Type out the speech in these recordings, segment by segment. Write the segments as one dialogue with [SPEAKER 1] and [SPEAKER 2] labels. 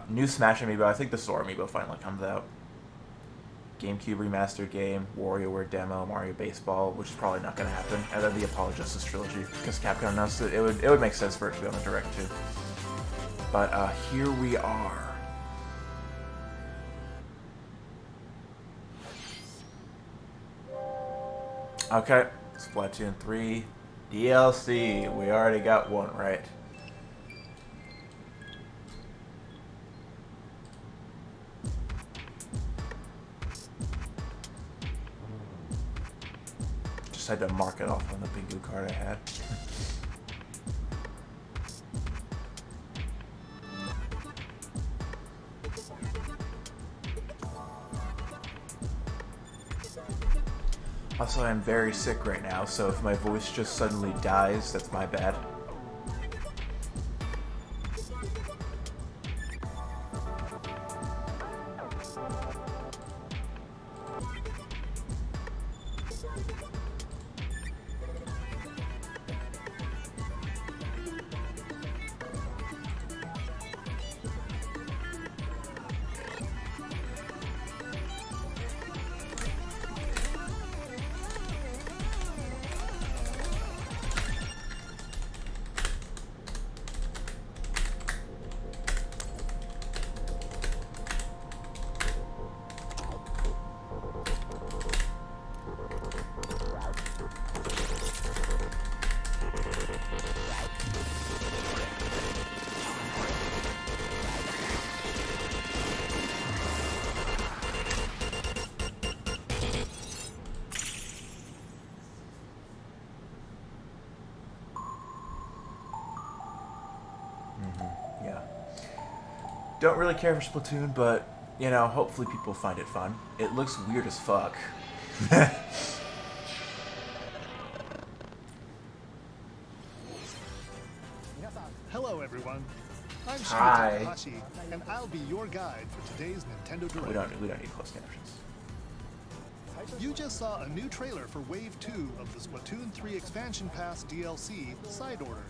[SPEAKER 1] New Smash Amiibo. I think the Sora Amiibo finally comes out. GameCube remastered game, WarioWare demo, Mario Baseball, which is probably not going to happen, and then the Apollo Justice trilogy because Capcom announced it. It would make sense for it to be on the Direct too. But here we are. Okay, Splatoon 3 DLC. We already got one, right? Just had to mark it off on the Bingo card I had. Also, I'm very sick right now, so if my voice just suddenly dies, that's my bad. Yeah. Don't really care for Splatoon, but, you know, hopefully people find it fun. It looks weird as fuck.
[SPEAKER 2] Hello, everyone. I'm
[SPEAKER 1] Hi.
[SPEAKER 2] Shuji Takahashi, and I'll be your guide for today's Nintendo Direct.
[SPEAKER 1] We don't need closed captions.
[SPEAKER 2] You just saw a new trailer for Wave 2 of the Splatoon 3 Expansion Pass DLC, Side Order.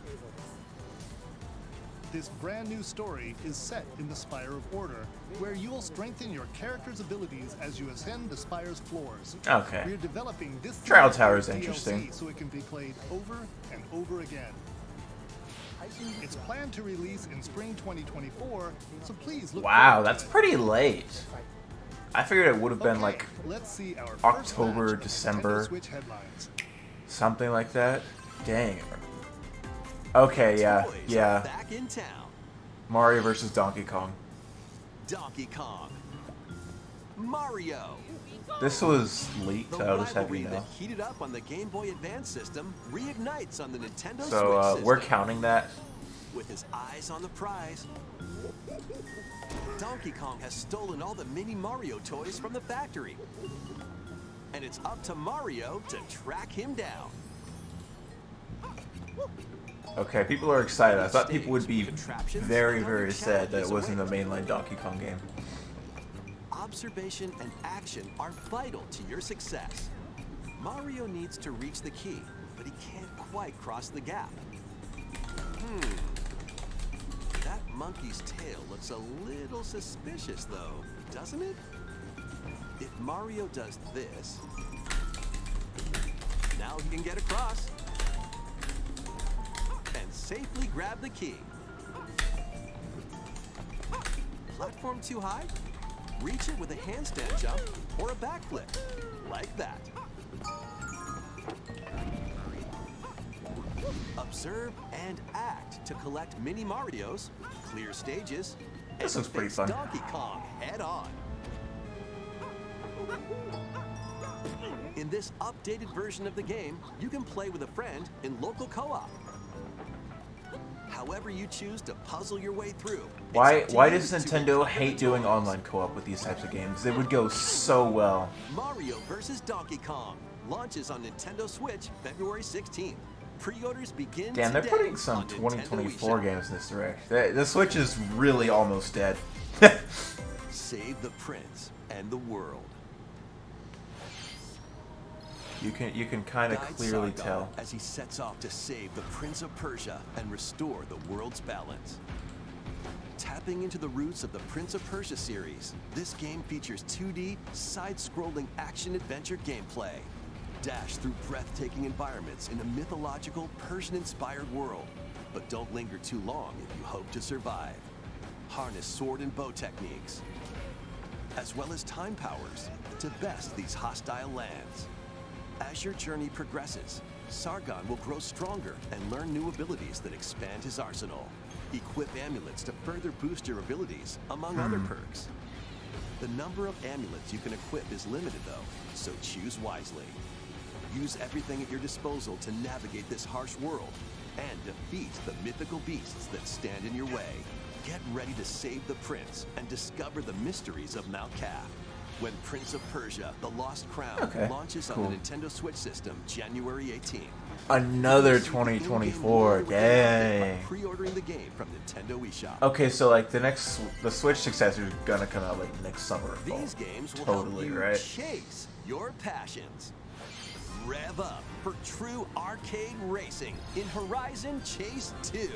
[SPEAKER 2] This brand new story is set in the Spire of Order, where you'll strengthen your character's abilities as you ascend the Spire's floors.
[SPEAKER 1] Okay.
[SPEAKER 2] We're developing this
[SPEAKER 1] Trial Tower is
[SPEAKER 2] DLC
[SPEAKER 1] interesting.
[SPEAKER 2] so it can be played over and over again. It's planned to release in spring 2024, so please look
[SPEAKER 1] Wow,
[SPEAKER 2] forward to
[SPEAKER 1] that's
[SPEAKER 2] it.
[SPEAKER 1] pretty late. I figured it would have been
[SPEAKER 2] Okay,
[SPEAKER 1] like
[SPEAKER 2] let's see our first
[SPEAKER 1] October,
[SPEAKER 2] match of
[SPEAKER 1] December.
[SPEAKER 2] Nintendo Switch headlines.
[SPEAKER 1] something like that. Dang. Okay, yeah,
[SPEAKER 3] Toys are
[SPEAKER 1] yeah.
[SPEAKER 3] back in town.
[SPEAKER 1] Mario versus Donkey Kong.
[SPEAKER 3] Donkey Kong. Mario.
[SPEAKER 1] This was leaked,
[SPEAKER 3] The
[SPEAKER 1] I'll just have
[SPEAKER 3] rivalry
[SPEAKER 1] you know.
[SPEAKER 3] that heated up on the Game Boy Advance system reignites on the Nintendo
[SPEAKER 1] So,
[SPEAKER 3] Switch system.
[SPEAKER 1] we're counting that.
[SPEAKER 3] With his eyes on the prize, Donkey Kong has stolen all the mini Mario toys from the factory. And it's up to Mario to track him down.
[SPEAKER 1] Okay, people are excited. I thought people would be very, very sad that it wasn't the mainline Donkey Kong game.
[SPEAKER 3] Observation and action are vital to your success. Mario needs to reach the key, but he can't quite cross the gap. That monkey's tail looks a little suspicious, though, doesn't it? If Mario does this, now he can get across and safely grab the key. Platform too high? Reach it with a handstand jump or a backflip, like that. Observe and act to collect mini Marios, clear stages,
[SPEAKER 1] This
[SPEAKER 3] and
[SPEAKER 1] looks pretty
[SPEAKER 3] face
[SPEAKER 1] fun.
[SPEAKER 3] Donkey Kong head on. In this updated version of the game, you can play with a friend in local co-op. However you choose to puzzle your way through. it's
[SPEAKER 1] Why
[SPEAKER 3] up to
[SPEAKER 1] why
[SPEAKER 3] you
[SPEAKER 1] does
[SPEAKER 3] to
[SPEAKER 1] Nintendo
[SPEAKER 3] recover
[SPEAKER 1] hate
[SPEAKER 3] the
[SPEAKER 1] doing
[SPEAKER 3] toys.
[SPEAKER 1] online co-op with these types of games? It would go so well.
[SPEAKER 3] Mario vs. Donkey Kong launches on Nintendo Switch February 16th. Pre-orders begin
[SPEAKER 1] Damn, they're
[SPEAKER 3] today
[SPEAKER 1] putting some
[SPEAKER 3] on Nintendo
[SPEAKER 1] 2024
[SPEAKER 3] eShop.
[SPEAKER 1] games in this direct. The Switch is really almost dead.
[SPEAKER 3] Save the prince and the world.
[SPEAKER 1] You can kind of
[SPEAKER 3] Guide
[SPEAKER 1] clearly
[SPEAKER 3] Sargon
[SPEAKER 1] tell.
[SPEAKER 3] as he sets off to save the Prince of Persia and restore the world's balance. Tapping into the roots of the Prince of Persia series, this game features 2D, side-scrolling action-adventure gameplay. Dash through breathtaking environments in a mythological, Persian-inspired world. But don't linger too long if you hope to survive. Harness sword and bow techniques, as well as time powers, to best these hostile lands. As your journey progresses, Sargon will grow stronger and learn new abilities that expand his arsenal. Equip amulets to further boost your abilities, among other perks. The number of amulets you can equip is limited though, so choose wisely. Use everything at your disposal to navigate this harsh world and defeat the mythical beasts that stand in your way. Get ready to save the prince and discover the mysteries of Mount Kaf. When Prince of Persia: The Lost Crown launches on the Nintendo Switch system January 18th.
[SPEAKER 1] Another 2024, dang.
[SPEAKER 3] Pre-ordering the game from Nintendo eShop.
[SPEAKER 1] Okay, so like the Switch successor is gonna come out like next summer.
[SPEAKER 3] These games will
[SPEAKER 1] totally
[SPEAKER 3] help you
[SPEAKER 1] right.
[SPEAKER 3] chase your passions. Rev up for true arcade racing in Horizon Chase 2.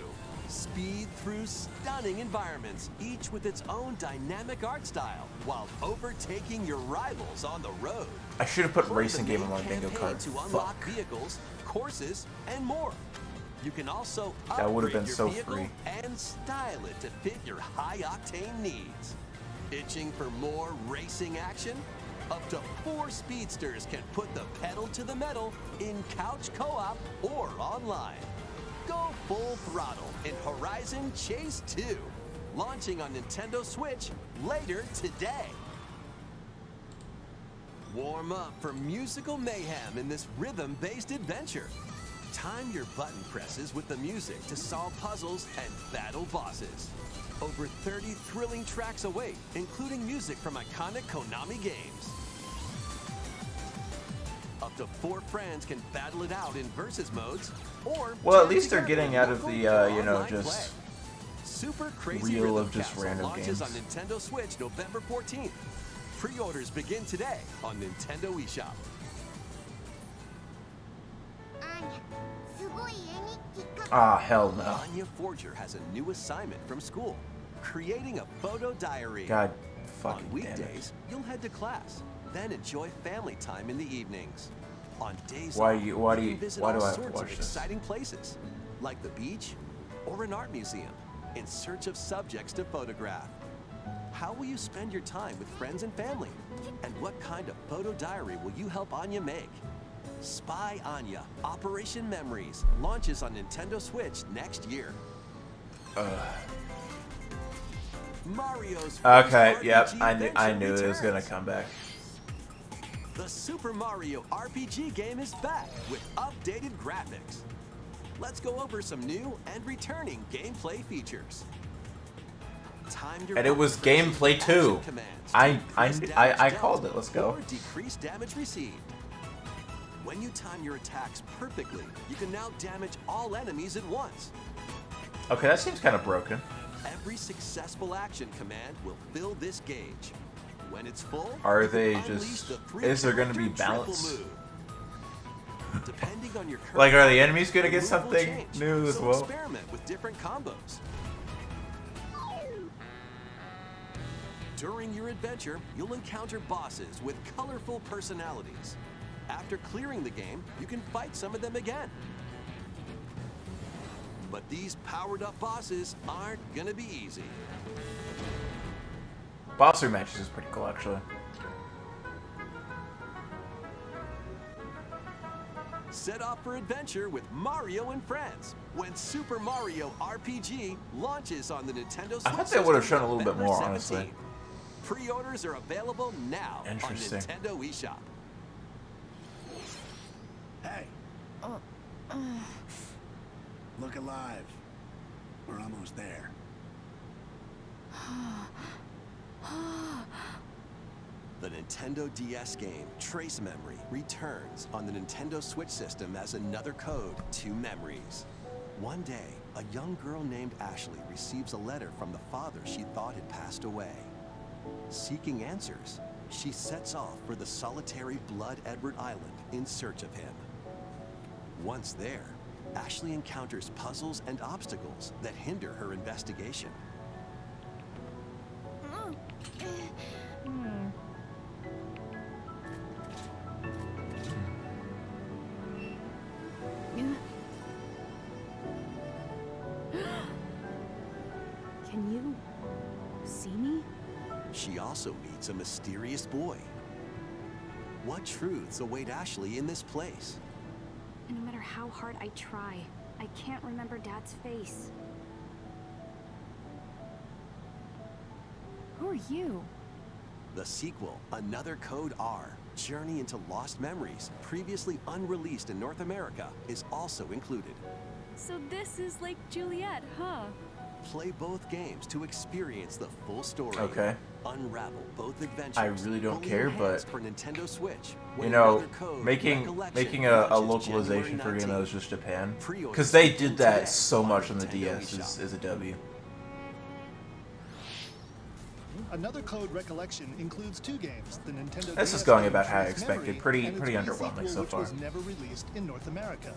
[SPEAKER 3] Speed through stunning environments, each with its own dynamic art style, while overtaking your rivals on the road.
[SPEAKER 1] I should have put
[SPEAKER 3] Play
[SPEAKER 1] racing
[SPEAKER 3] the
[SPEAKER 1] game
[SPEAKER 3] main
[SPEAKER 1] on my bingo
[SPEAKER 3] campaign
[SPEAKER 1] card.
[SPEAKER 3] to unlock
[SPEAKER 1] Fuck.
[SPEAKER 3] vehicles, courses, and more. You can also
[SPEAKER 1] That would have
[SPEAKER 3] upgrade
[SPEAKER 1] been
[SPEAKER 3] your
[SPEAKER 1] so
[SPEAKER 3] vehicle
[SPEAKER 1] free.
[SPEAKER 3] and style it to fit your high-octane needs. Itching for more racing action? Up to 4 speedsters can put the pedal to the metal in couch co-op or online. Go full throttle in Horizon Chase 2, launching on Nintendo Switch later today. Warm up for musical mayhem in this rhythm-based adventure. Time your button presses with the music to solve puzzles and battle bosses. Over 30 thrilling tracks await, including music from iconic Konami games. Up to 4 friends can battle it out in versus modes, or
[SPEAKER 1] Well, at
[SPEAKER 3] jam
[SPEAKER 1] least they're
[SPEAKER 3] together
[SPEAKER 1] getting
[SPEAKER 3] in
[SPEAKER 1] out of
[SPEAKER 3] local
[SPEAKER 1] the,
[SPEAKER 3] or
[SPEAKER 1] you know,
[SPEAKER 3] online
[SPEAKER 1] just
[SPEAKER 3] play. Super Crazy
[SPEAKER 1] reel
[SPEAKER 3] Rhythm
[SPEAKER 1] of just
[SPEAKER 3] Castle
[SPEAKER 1] random
[SPEAKER 3] launches
[SPEAKER 1] games.
[SPEAKER 3] on Nintendo Switch November 14th. Pre-orders begin today on Nintendo eShop.
[SPEAKER 1] Ah, hell no.
[SPEAKER 3] Anya Forger has a new assignment from school, creating a photo diary.
[SPEAKER 1] God
[SPEAKER 3] On
[SPEAKER 1] fucking damn
[SPEAKER 3] weekdays, you'll head to class, then enjoy family time in the evenings. On days
[SPEAKER 1] Why
[SPEAKER 3] off,
[SPEAKER 1] do you-
[SPEAKER 3] you can visit
[SPEAKER 1] why
[SPEAKER 3] all
[SPEAKER 1] do I have to
[SPEAKER 3] sorts
[SPEAKER 1] watch
[SPEAKER 3] of
[SPEAKER 1] this?
[SPEAKER 3] exciting places, like the beach or an art museum, in search of subjects to photograph. How will you spend your time with friends and family? And what kind of photo diary will you help Anya make? Spy Anya: Operation Memories launches on Nintendo Switch next year. Mario's first
[SPEAKER 1] Okay,
[SPEAKER 3] RPG
[SPEAKER 1] yep, I
[SPEAKER 3] adventure
[SPEAKER 1] knew it was gonna
[SPEAKER 3] returns.
[SPEAKER 1] come back.
[SPEAKER 3] The Super Mario RPG game is back with updated graphics. Let's go over some new and returning gameplay features. Time your
[SPEAKER 1] And it was
[SPEAKER 3] button presses
[SPEAKER 1] gameplay
[SPEAKER 3] with
[SPEAKER 1] too.
[SPEAKER 3] action commands to
[SPEAKER 1] I
[SPEAKER 3] increase damage
[SPEAKER 1] I
[SPEAKER 3] dealt
[SPEAKER 1] called it. Let's go.
[SPEAKER 3] or decrease damage received. When you time your attacks perfectly, you can now damage all enemies at once.
[SPEAKER 1] Okay, that seems kind of broken.
[SPEAKER 3] Every successful action command will fill this gauge. When it's full,
[SPEAKER 1] Are
[SPEAKER 3] you can
[SPEAKER 1] they
[SPEAKER 3] unleash
[SPEAKER 1] just-
[SPEAKER 3] the
[SPEAKER 1] is there gonna be
[SPEAKER 3] 3-character triple
[SPEAKER 1] balance?
[SPEAKER 3] move. Depending on your current
[SPEAKER 1] Like, are the
[SPEAKER 3] type,
[SPEAKER 1] enemies gonna
[SPEAKER 3] the
[SPEAKER 1] get
[SPEAKER 3] move will
[SPEAKER 1] something
[SPEAKER 3] change,
[SPEAKER 1] new as
[SPEAKER 3] so
[SPEAKER 1] well?
[SPEAKER 3] Experiment with different combos. During your adventure, you'll encounter bosses with colorful personalities. After clearing the game, you can fight some of them again. But these powered-up bosses aren't gonna be easy.
[SPEAKER 1] Boss rematches is pretty cool, actually.
[SPEAKER 3] Set off for adventure with Mario and friends when Super Mario RPG launches on the Nintendo Switch.
[SPEAKER 1] I thought they would have
[SPEAKER 3] system
[SPEAKER 1] shown a little bit
[SPEAKER 3] November
[SPEAKER 1] more, honestly.
[SPEAKER 3] 17th. Pre-orders are available now on
[SPEAKER 1] Interesting.
[SPEAKER 3] Nintendo eShop.
[SPEAKER 4] Hey. Look alive. We're almost there.
[SPEAKER 3] The Nintendo DS game Trace Memory returns on the Nintendo Switch system as another code to memories. One day, a young girl named Ashley receives a letter from the father she thought had passed away. Seeking answers, she sets off for the solitary Blood Edward Island in search of him. Once there, Ashley encounters puzzles and obstacles that hinder her investigation. she also meets a mysterious boy. What truths await Ashley in this place?
[SPEAKER 5] And no matter how hard I try, I can't remember Dad's face. Who are you?
[SPEAKER 3] The sequel, Another Code R, Journey into Lost Memories, previously unreleased in North America, is also included.
[SPEAKER 5] So this is like Juliet, huh?
[SPEAKER 3] Play both games to experience the full story.
[SPEAKER 1] Okay.
[SPEAKER 3] Unravel both adventures.
[SPEAKER 1] I really don't
[SPEAKER 3] fully
[SPEAKER 1] care,
[SPEAKER 3] enhanced
[SPEAKER 1] but
[SPEAKER 3] for Nintendo Switch.
[SPEAKER 1] you
[SPEAKER 3] when
[SPEAKER 1] know,
[SPEAKER 3] Another Code
[SPEAKER 1] making
[SPEAKER 3] Recollection
[SPEAKER 1] a
[SPEAKER 3] launches
[SPEAKER 1] localization for a
[SPEAKER 3] January
[SPEAKER 1] game that
[SPEAKER 3] 19th.
[SPEAKER 1] was just Japan,
[SPEAKER 3] Pre-order
[SPEAKER 1] because they did
[SPEAKER 3] today
[SPEAKER 1] that so
[SPEAKER 3] on
[SPEAKER 1] much on the
[SPEAKER 3] Nintendo
[SPEAKER 1] DS
[SPEAKER 3] eShop.
[SPEAKER 1] is a W.
[SPEAKER 2] Another Code Recollection includes 2 games: the Nintendo
[SPEAKER 1] This
[SPEAKER 2] DS
[SPEAKER 1] is going
[SPEAKER 2] game
[SPEAKER 1] about how I
[SPEAKER 2] Truth
[SPEAKER 1] expected.
[SPEAKER 2] Memory,
[SPEAKER 1] Pretty
[SPEAKER 2] and its
[SPEAKER 1] pretty
[SPEAKER 2] Wii
[SPEAKER 1] underwhelming
[SPEAKER 2] sequel,
[SPEAKER 1] so
[SPEAKER 2] which
[SPEAKER 1] far.
[SPEAKER 2] was never released in North America.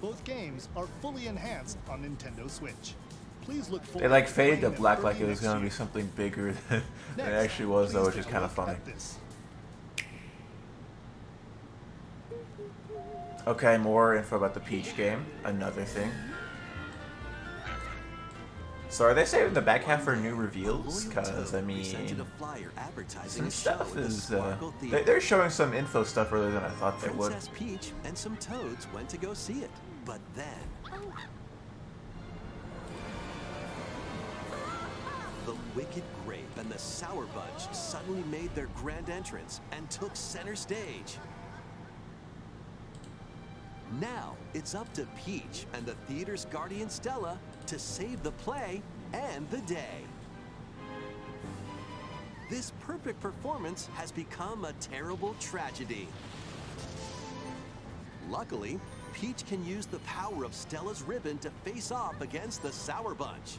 [SPEAKER 2] Both games are fully enhanced on Nintendo Switch. Please look forward
[SPEAKER 1] They like
[SPEAKER 2] to
[SPEAKER 1] faded
[SPEAKER 2] playing
[SPEAKER 1] to
[SPEAKER 2] them
[SPEAKER 1] black like
[SPEAKER 2] early
[SPEAKER 1] it was
[SPEAKER 2] next
[SPEAKER 1] going to be
[SPEAKER 2] year.
[SPEAKER 1] something bigger than it
[SPEAKER 2] Next,
[SPEAKER 1] actually was, though,
[SPEAKER 2] please
[SPEAKER 1] which is
[SPEAKER 2] take a
[SPEAKER 1] kind of
[SPEAKER 2] look
[SPEAKER 1] funny.
[SPEAKER 2] at this.
[SPEAKER 1] Okay, more info about the Peach game. Another thing. So are they saving the back half for new reveals? Because, I mean,
[SPEAKER 3] Presented a flyer advertising
[SPEAKER 1] some
[SPEAKER 3] a show
[SPEAKER 1] stuff
[SPEAKER 3] at the
[SPEAKER 1] is...
[SPEAKER 3] Sparkle Theater.
[SPEAKER 1] they're showing some info stuff earlier than I thought they would.
[SPEAKER 3] Princess Peach and some toads went to go see it. But then... The Wicked Grape and the Sour Bunch suddenly made their grand entrance and took center stage. Now, it's up to Peach and the theater's guardian Stella to save the play and the day. This perfect performance has become a terrible tragedy. Luckily, Peach can use the power of Stella's ribbon to face off against the Sour Bunch.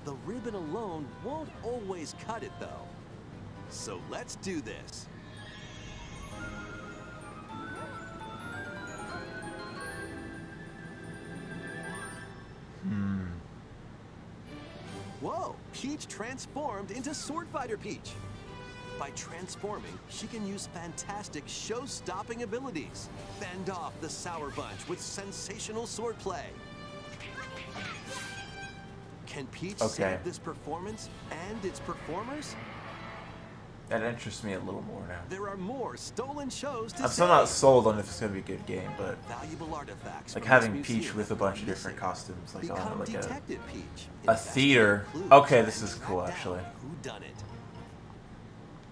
[SPEAKER 3] The ribbon alone won't always cut it, though. So let's do this. Whoa! Peach transformed into Sword Fighter Peach. By transforming, she can use fantastic show-stopping abilities. Fend off the Sour Bunch with sensational swordplay. Can Peach save this performance and its performers?
[SPEAKER 1] That interests me a little more now.
[SPEAKER 3] There are more stolen shows to
[SPEAKER 1] I'm still not sold on if it's going to be a good game, but
[SPEAKER 3] valuable artifacts
[SPEAKER 1] like
[SPEAKER 3] from
[SPEAKER 1] having
[SPEAKER 3] this
[SPEAKER 1] Peach
[SPEAKER 3] museum
[SPEAKER 1] with a
[SPEAKER 3] have
[SPEAKER 1] bunch
[SPEAKER 3] gone
[SPEAKER 1] of different
[SPEAKER 3] missing.
[SPEAKER 1] costumes, like
[SPEAKER 3] Become
[SPEAKER 1] on like
[SPEAKER 3] Detective Peach.
[SPEAKER 1] a
[SPEAKER 3] Investigate
[SPEAKER 1] theater.
[SPEAKER 3] clues
[SPEAKER 1] Okay,
[SPEAKER 3] and
[SPEAKER 1] this is
[SPEAKER 3] track
[SPEAKER 1] cool
[SPEAKER 3] down
[SPEAKER 1] actually.
[SPEAKER 3] Who done it?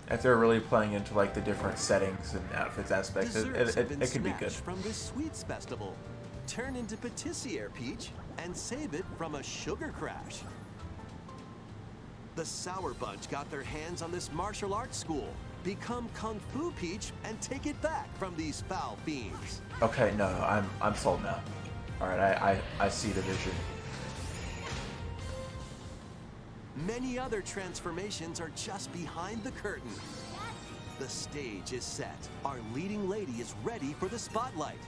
[SPEAKER 1] If they're really playing into like the different settings and outfits aspects,
[SPEAKER 3] Desserts have been
[SPEAKER 1] it could be good.
[SPEAKER 3] snatched from the Sweets Festival. Turn into Patissiere Peach and save it from a sugar crash. The Sour Bunch got their hands on this martial arts school. Become Kung Fu Peach and take it back from these foul fiends.
[SPEAKER 1] Okay, no, I'm sold now. All right, I see the vision.
[SPEAKER 3] Many other transformations are just behind the curtain. The stage is set. Our leading lady is ready for the spotlight.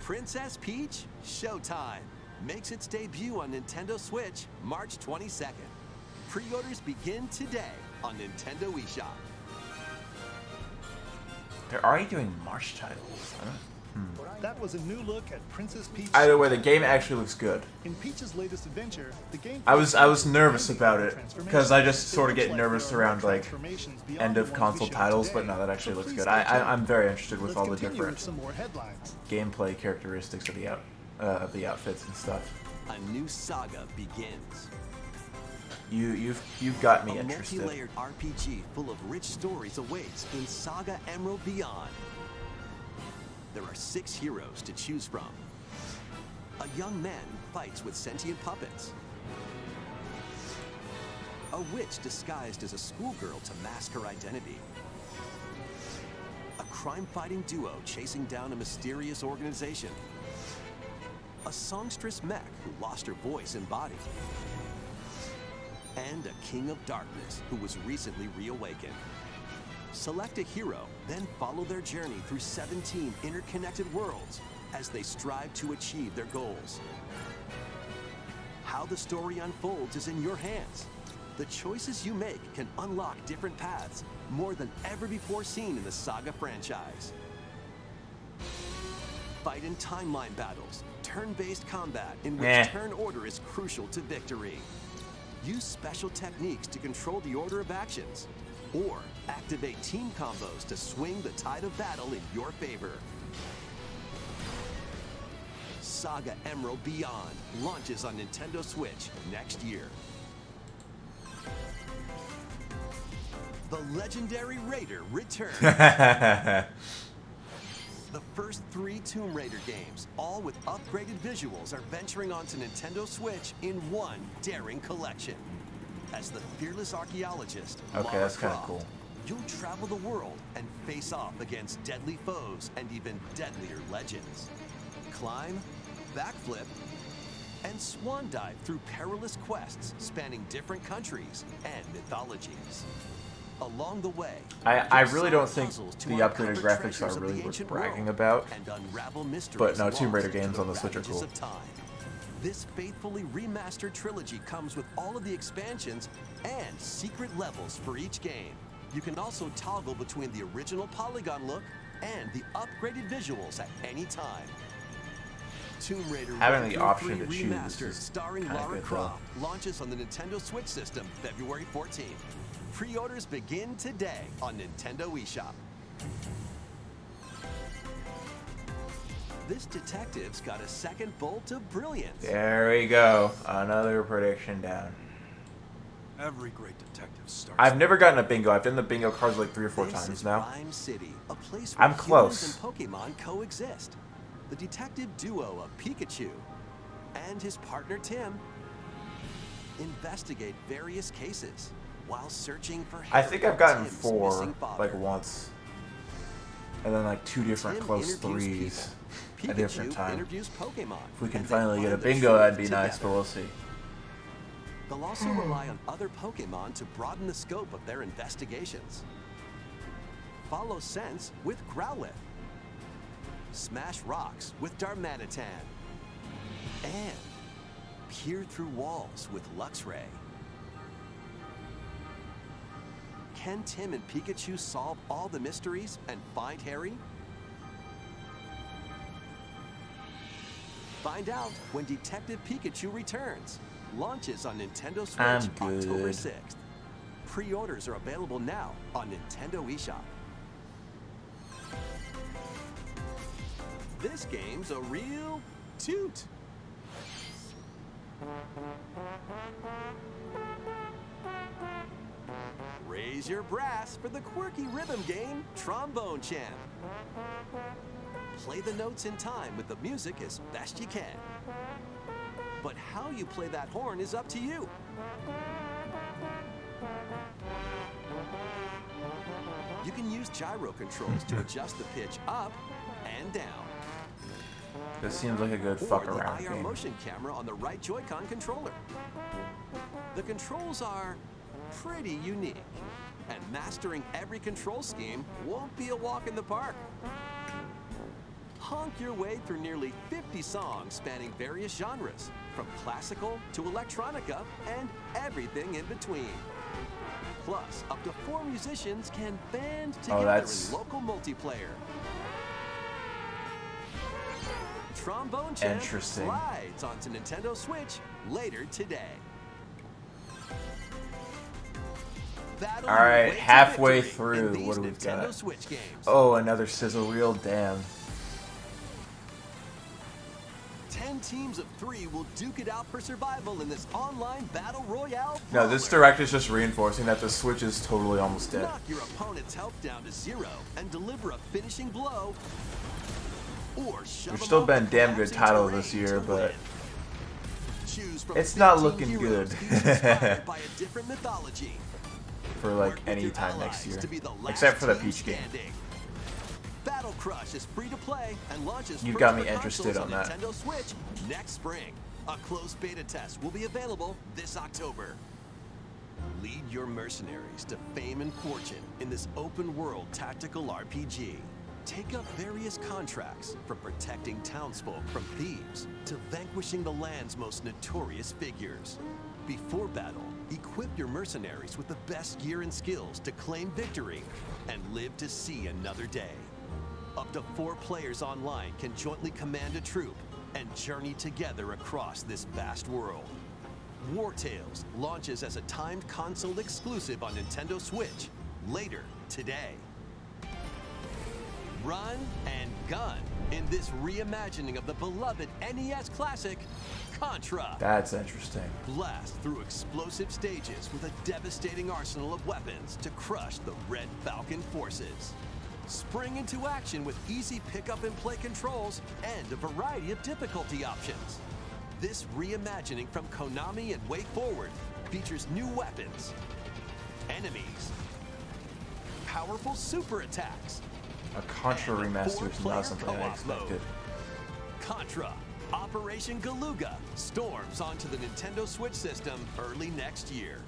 [SPEAKER 3] Princess Peach Showtime makes its debut on Nintendo Switch March 22nd. Pre-orders begin today on Nintendo eShop.
[SPEAKER 1] They're already doing March titles. Huh?
[SPEAKER 2] That was a new look at Princess Peach.
[SPEAKER 1] Either way, the game actually looks good.
[SPEAKER 2] In Peach's latest adventure, the game.
[SPEAKER 1] I was nervous about it because I just sort of get nervous around like end of console titles, but no, that actually looks good. I'm very interested with all the different
[SPEAKER 2] some more headlines.
[SPEAKER 1] gameplay characteristics of the outfits and stuff.
[SPEAKER 3] A new saga begins.
[SPEAKER 1] You've got me
[SPEAKER 3] A
[SPEAKER 1] interested.
[SPEAKER 3] multi-layered RPG full of rich stories awaits in Saga Emerald Beyond. There are 6 heroes to choose from. A young man fights with sentient puppets. A witch disguised as a schoolgirl to mask her identity. A crime-fighting duo chasing down a mysterious organization. A songstress mech who lost her voice and body. And a king of darkness who was recently reawakened. Select a hero, then follow their journey through 17 interconnected worlds as they strive to achieve their goals. How the story unfolds is in your hands. The choices you make can unlock different paths, more than ever before seen in the Saga franchise. Fight in timeline battles, turn-based combat in which
[SPEAKER 1] Meh.
[SPEAKER 3] turn order is crucial to victory. Use special techniques to control the order of actions, or activate team combos to swing the tide of battle in your favor. Saga Emerald Beyond launches on Nintendo Switch next year. The legendary Raider returns. The first 3 Tomb Raider games, all with upgraded visuals, are venturing onto Nintendo Switch in one daring collection. As the fearless archaeologist,
[SPEAKER 1] Okay,
[SPEAKER 3] Lara
[SPEAKER 1] that's kinda
[SPEAKER 3] Croft,
[SPEAKER 1] cool.
[SPEAKER 3] you'll travel the world and face off against deadly foes and even deadlier legends. Climb, backflip, and swan dive through perilous quests spanning different countries and mythologies. Along the way,
[SPEAKER 1] I
[SPEAKER 3] you'll
[SPEAKER 1] really
[SPEAKER 3] solve
[SPEAKER 1] don't think
[SPEAKER 3] puzzles to
[SPEAKER 1] the
[SPEAKER 3] uncover
[SPEAKER 1] upgraded graphics
[SPEAKER 3] treasures
[SPEAKER 1] are
[SPEAKER 3] of the
[SPEAKER 1] really worth
[SPEAKER 3] ancient
[SPEAKER 1] bragging
[SPEAKER 3] world
[SPEAKER 1] about.
[SPEAKER 3] and unravel mysteries
[SPEAKER 1] But no, Tomb Raider
[SPEAKER 3] lost to
[SPEAKER 1] games
[SPEAKER 3] the
[SPEAKER 1] on the Switch are
[SPEAKER 3] ravages
[SPEAKER 1] cool.
[SPEAKER 3] of time. This faithfully remastered trilogy comes with all of the expansions and secret levels for each game. You can also toggle between the original polygon look and the upgraded visuals at any time. Tomb Raider
[SPEAKER 1] Having the
[SPEAKER 3] 1
[SPEAKER 1] option
[SPEAKER 3] through
[SPEAKER 1] to
[SPEAKER 3] 3
[SPEAKER 1] choose
[SPEAKER 3] Remastered,
[SPEAKER 1] is
[SPEAKER 3] starring
[SPEAKER 1] kinda
[SPEAKER 3] Lara
[SPEAKER 1] good, though.
[SPEAKER 3] Croft, launches on the Nintendo Switch system February 14th. Pre-orders begin today on Nintendo eShop. This detective's got a second bolt of brilliance.
[SPEAKER 1] There we go. Another prediction down.
[SPEAKER 6] Every great detective starts.
[SPEAKER 1] I've never gotten a bingo. I've done the bingo cards like 3 or 4
[SPEAKER 3] This
[SPEAKER 1] times
[SPEAKER 3] is
[SPEAKER 1] now.
[SPEAKER 3] Rhyme City, a place where
[SPEAKER 1] I'm close.
[SPEAKER 3] humans and Pokemon coexist. The detective duo of Pikachu and his partner Tim investigate various cases while searching for
[SPEAKER 1] I think I've gotten
[SPEAKER 3] Tim's
[SPEAKER 1] 4
[SPEAKER 3] missing father.
[SPEAKER 1] like once. And then like 2 different
[SPEAKER 3] Tim
[SPEAKER 1] close
[SPEAKER 3] interviews
[SPEAKER 1] 3s
[SPEAKER 3] people.
[SPEAKER 1] at a different
[SPEAKER 3] Pikachu
[SPEAKER 1] time.
[SPEAKER 3] interviews Pokemon.
[SPEAKER 1] If we can
[SPEAKER 3] and they
[SPEAKER 1] finally get a
[SPEAKER 3] find the
[SPEAKER 1] bingo,
[SPEAKER 3] truth
[SPEAKER 1] that'd be nice, but
[SPEAKER 3] together.
[SPEAKER 1] we'll see.
[SPEAKER 3] They'll also rely on other Pokemon to broaden the scope of their investigations. Follow Sense with Growlithe. Smash Rocks with Darmanitan. And peer through walls with Luxray. Can Tim and Pikachu solve all the mysteries and find Harry? Find out when Detective Pikachu returns. Launches on Nintendo Switch
[SPEAKER 1] I'm
[SPEAKER 3] October
[SPEAKER 1] good.
[SPEAKER 3] 6th. Pre-orders are available now on Nintendo eShop. This game's a real toot. Raise your brass for the quirky rhythm game, Trombone Champ. Play the notes in time with the music as best you can. But how you play that horn is up to you. You can use gyro controls to adjust the pitch up and down.
[SPEAKER 1] This seems like a good
[SPEAKER 3] Or
[SPEAKER 1] fuck
[SPEAKER 3] the
[SPEAKER 1] around
[SPEAKER 3] IR
[SPEAKER 1] game.
[SPEAKER 3] motion camera on the right Joy-Con controller. The controls are pretty unique, and mastering every control scheme won't be a walk in the park. Honk your way through nearly 50 songs spanning various genres, from classical to electronica and everything in between. Plus, up to 4 musicians can band together
[SPEAKER 1] that's-
[SPEAKER 3] in local multiplayer. Trombone Champ
[SPEAKER 1] Interesting.
[SPEAKER 3] slides onto Nintendo Switch later today. Battle
[SPEAKER 1] All
[SPEAKER 3] your
[SPEAKER 1] right,
[SPEAKER 3] way to
[SPEAKER 1] halfway
[SPEAKER 3] victory
[SPEAKER 1] through,
[SPEAKER 3] in these
[SPEAKER 1] what do we
[SPEAKER 3] Nintendo
[SPEAKER 1] got?
[SPEAKER 3] Switch games.
[SPEAKER 1] Oh, another sizzle reel. Damn.
[SPEAKER 3] 10 teams of 3 will duke it out for survival in this online battle royale.
[SPEAKER 1] No, this
[SPEAKER 3] brawler.
[SPEAKER 1] direct is just reinforcing that the Switch is totally almost dead.
[SPEAKER 3] Knock your opponent's health down to 0 and deliver a finishing blow. Or shove
[SPEAKER 1] There's
[SPEAKER 3] them
[SPEAKER 1] still
[SPEAKER 3] off
[SPEAKER 1] been
[SPEAKER 3] the
[SPEAKER 1] damn good
[SPEAKER 3] collapsing
[SPEAKER 1] titles
[SPEAKER 3] terrain
[SPEAKER 1] this year,
[SPEAKER 3] to
[SPEAKER 1] but
[SPEAKER 3] win. Choose from
[SPEAKER 1] it's not
[SPEAKER 3] 15
[SPEAKER 1] looking
[SPEAKER 3] heroes,
[SPEAKER 1] good.
[SPEAKER 3] each inspired by a different mythology.
[SPEAKER 1] for like
[SPEAKER 3] Work with
[SPEAKER 1] any
[SPEAKER 3] your
[SPEAKER 1] time next
[SPEAKER 3] allies
[SPEAKER 1] year,
[SPEAKER 3] to be the last
[SPEAKER 1] except for the
[SPEAKER 3] team
[SPEAKER 1] Peach game.
[SPEAKER 3] standing. Battle Crush is free to play and launches
[SPEAKER 1] You
[SPEAKER 3] first
[SPEAKER 1] got me
[SPEAKER 3] for
[SPEAKER 1] interested
[SPEAKER 3] consoles
[SPEAKER 1] on that.
[SPEAKER 3] Nintendo Switch next spring. A closed beta test will be available this October. Lead your mercenaries to fame and fortune in this open-world tactical RPG. Take up various contracts, from protecting townsfolk from thieves to vanquishing the land's most notorious figures. Before battle, equip your mercenaries with the best gear and skills to claim victory and live to see another day. Up to 4 players online can jointly command a troop and journey together across this vast world. War Tales launches as a timed console exclusive on Nintendo Switch later today. Run and gun in this reimagining of the beloved NES classic, Contra.
[SPEAKER 1] That's interesting.
[SPEAKER 3] Blast through explosive stages with a devastating arsenal of weapons to crush the Red Falcon forces. Spring into action with easy pick-up and play controls and a variety of difficulty options. This reimagining from Konami and WayForward features new weapons, enemies, powerful super attacks,
[SPEAKER 1] A Contra
[SPEAKER 3] and a
[SPEAKER 1] remaster is
[SPEAKER 3] 4-player
[SPEAKER 1] not something I
[SPEAKER 3] co-op
[SPEAKER 1] expected.
[SPEAKER 3] mode. Contra Operation Galuga storms onto the Nintendo Switch system early next year.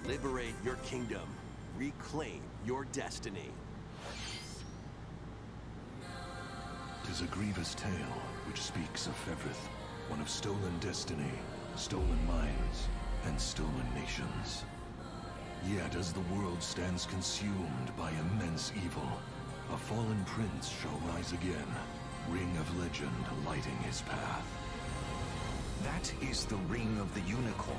[SPEAKER 3] Liberate your kingdom. Reclaim your destiny.
[SPEAKER 7] 'Tis a grievous tale which speaks of Fevrith, one of stolen destiny, stolen minds, and stolen nations. Yet as the world stands consumed by immense evil, a fallen prince shall rise again, ring of legend lighting his path.
[SPEAKER 8] That is the Ring of the Unicorn,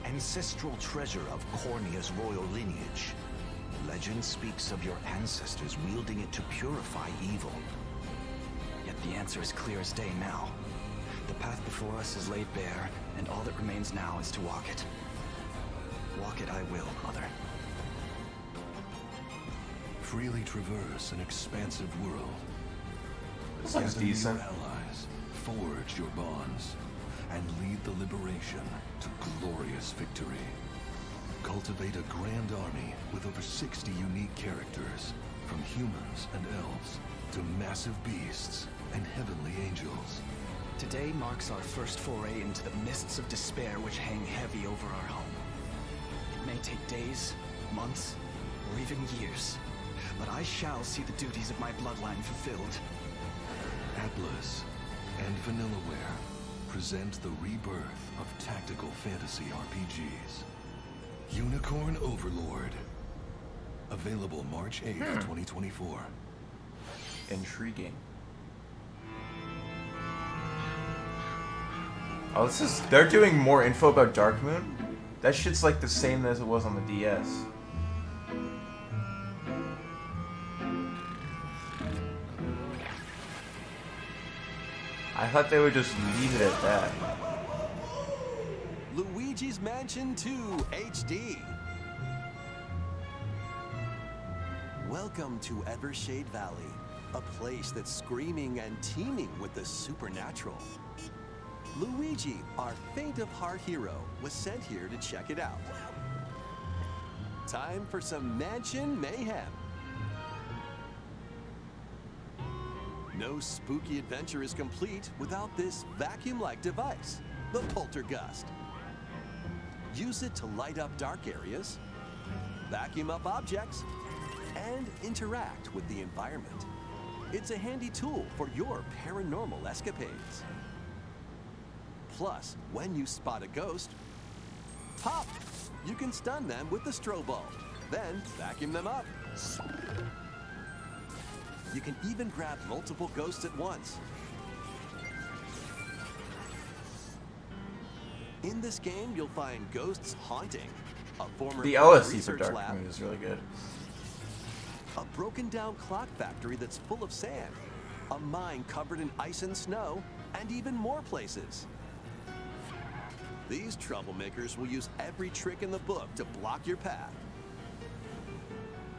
[SPEAKER 8] ancestral treasure of Cornia's royal lineage. Legend speaks of your ancestors wielding it to purify evil.
[SPEAKER 9] Yet the answer is clear as day now. The path before us is laid bare, and all that remains now is to walk it. Walk it I will, Mother.
[SPEAKER 7] Freely traverse an expansive world.
[SPEAKER 1] This looks
[SPEAKER 7] Gather your
[SPEAKER 1] decent.
[SPEAKER 7] allies, forge your bonds, and lead the liberation to glorious victory. Cultivate a grand army with over 60 unique characters, from humans and elves to massive beasts and heavenly angels.
[SPEAKER 9] Today marks our first foray into the mists of despair which hang heavy over our home. It may take days, months, or even years, but I shall see the duties of my bloodline fulfilled.
[SPEAKER 7] Atlas and Vanillaware present the rebirth of tactical fantasy RPGs. Unicorn Overlord. Available March 8th, 2024.
[SPEAKER 1] Intriguing. Oh, they're doing more info about Dark Moon? That shit's like the same as it was on the DS. I thought they would just leave it at that.
[SPEAKER 3] Luigi's Mansion 2 HD. Welcome to Evershade Valley, a place that's screaming and teeming with the supernatural. Luigi, our faint-of-heart hero, was sent here to check it out. Time for some mansion mayhem. No spooky adventure is complete without this vacuum-like device, the Poltergust. Use it to light up dark areas, vacuum up objects, and interact with the environment. It's a handy tool for your paranormal escapades. Plus, when you spot a ghost, pop! You can stun them with the strobe bulb, then vacuum them up. You can even grab multiple ghosts at once. In this game, you'll find ghosts haunting, a former
[SPEAKER 1] The OSC for
[SPEAKER 3] research
[SPEAKER 1] Dark
[SPEAKER 3] lab,
[SPEAKER 1] Moon is really good.
[SPEAKER 3] a broken-down clock factory that's full of sand, a mine covered in ice and snow, and even more places. These troublemakers will use every trick in the book to block your path.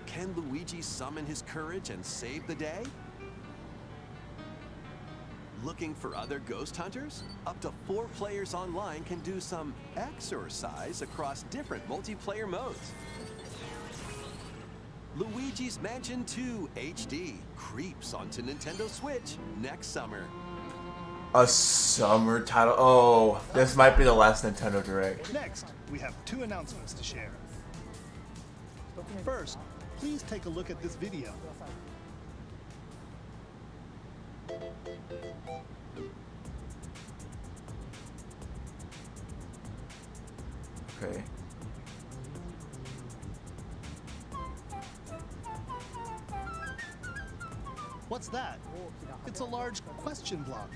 [SPEAKER 3] Can Luigi summon his courage and save the day? Looking for other ghost hunters? Up to 4 players online can do some exercise across different multiplayer modes. Luigi's Mansion 2 HD creeps onto Nintendo Switch next summer.
[SPEAKER 1] A summer title. Oh, this might be the last Nintendo Direct.
[SPEAKER 2] Next, we have 2 announcements to share. First, please take a look at this video.
[SPEAKER 1] Okay.
[SPEAKER 2] What's that? It's a large question block.